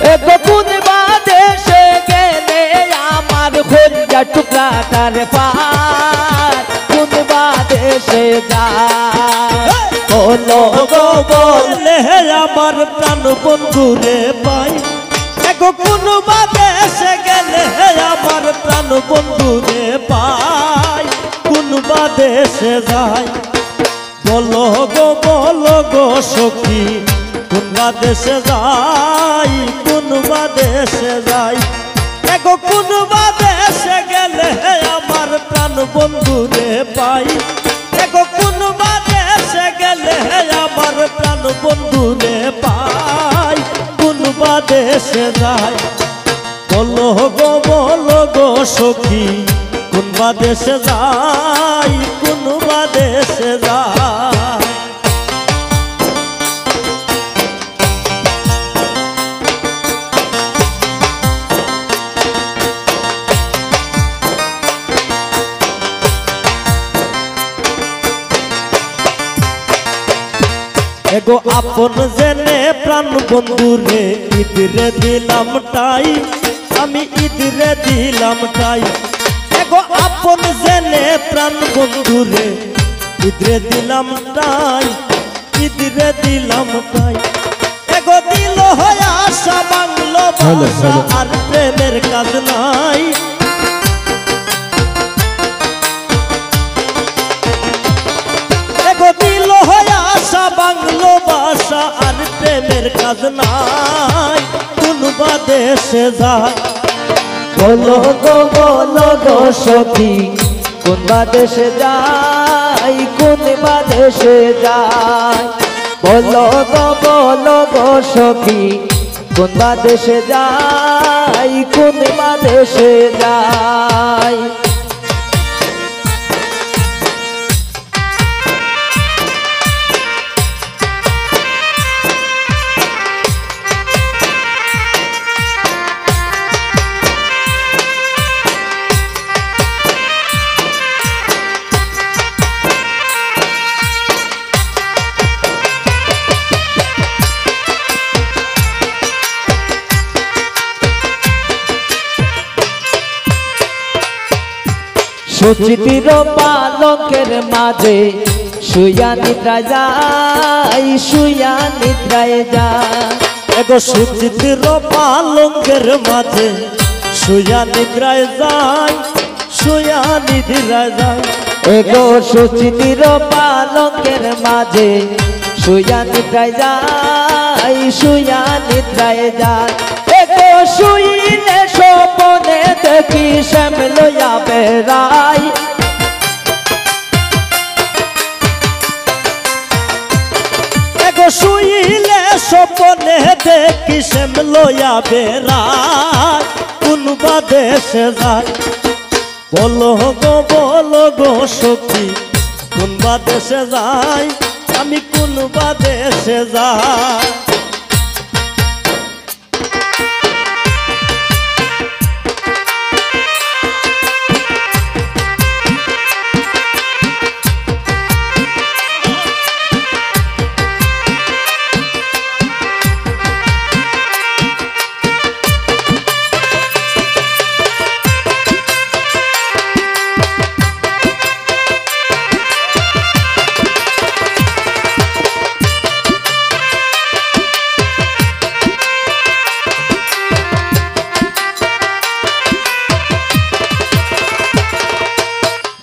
এগো কোন বাদেশে গেলে আমার খোঁজা টুকরাটার পার কোন বাদেশে যায় বলো গো বলে আমার প্রাণ বন্ধুরে পাই এগো কোন বাদেশে গেলে আমার প্রাণ বন্ধুরে পাই কোন বাদেশে যায় বলো গো সখী কোন বাদেশে যাই কোন বাদেশে যাই এগো কোন বাদেশে গেলে আমার প্রাণ বন্ধুরে পাই এগো কোন বাদেশে গেলে আমার প্রাণ বন্ধুরে পাই কোন বাদেশে যাই বলো গো সখী কোন বাদেশে যাই কোন বাদেশে যাই এগো আপন জেনে প্রাণ বন্ধুরে ঈদরে দিলাম টাই আমি ঈদরে দিলাম টাই এগো আপন জেনে প্রাণ বন্ধুরে ঈদরে দিলাম টাই ঈদরে দিলাম টাই এগো দিল হয় আশা বাংলো ভাষা আর প্রেমের কাজ নাই এগো দিল হয় আশা বাংলো ভাষা আর প্রেমের কাজ নাই কোন বাদেশে যায় বলো গো সখী কোন বাদেশে যাই কোন বাদেশে যাই বলো গো সখী কোন বাদেশে যাই কোন বাদেশে যাই সুচিতির পালকের মাঝে শুয়া নিদ্রায় যাই শুয়া নিদ্রায় যায় এগো সুচিতির পালকের মাঝে শুয়া নিদ্রায় যায় শুয়া নিদ্রায় যায় এগো সুচিতির পালকের মাঝে শুয়া নিদ্রায় যাই শুয়া নিদ্রায় যায় এগো শুইলে স্বপনে দেখি শ্যাম লইয়া বেড়াই এগো শুইলে স্বপনে দেখি শ্যাম লইয়া বেড়াই কোন বাদেশে যায় বলো গো সখী কোন বাদেশে যাই আমি কোন বাদেশে যাই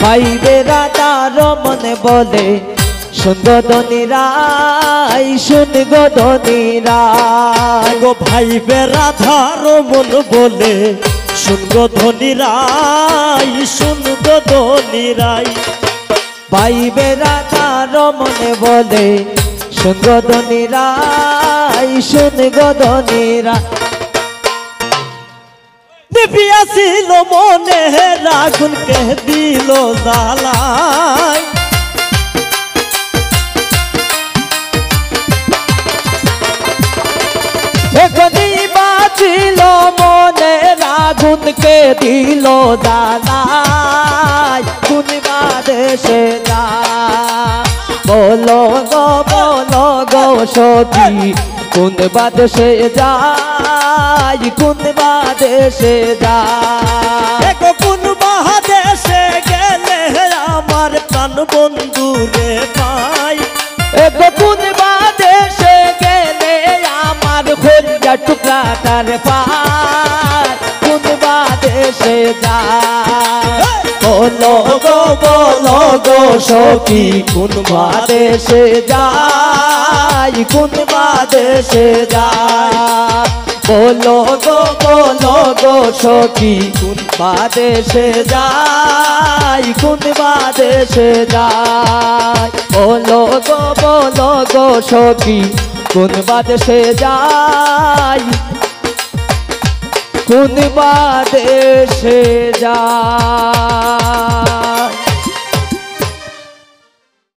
ভাইবে রাধার মনে বলে শুনগো ধনীরাই শুনগো ধনীরাই গো ভাইবে রাধার মন বলে শুনগো ধনীরাই শুনগো ধনীরাই ভাইবে রাধার মনে বলে শুনগো ধনীরাই শুনগো ধনীরাই দিবিয়াছিল মনে রাগুনকে দিল জ্বালাই বাঁচিল মনে রাগুনকে দিল জ্বালাই কোন বাদেশে যায় বলো গো সখী কোন বাদেশে যায় কোন বাদেশে যাই দেখো কোন মহাদেশে গেলে আমার প্রাণ বন্ধু রে পাই এগো কোন বাদেশে গেলে আমার হরিয়া টুকরাটার পাই কোন বাদেশে যাই বলো গো সখী কোন বাদেশে যাই কোন বাদেশে যাই বলো গো সখী কোন বাদেশে যাই কোন বাদেশে যাই বলো গো সখী কোন বাদেশে যাই কোন বাদেশে যাই।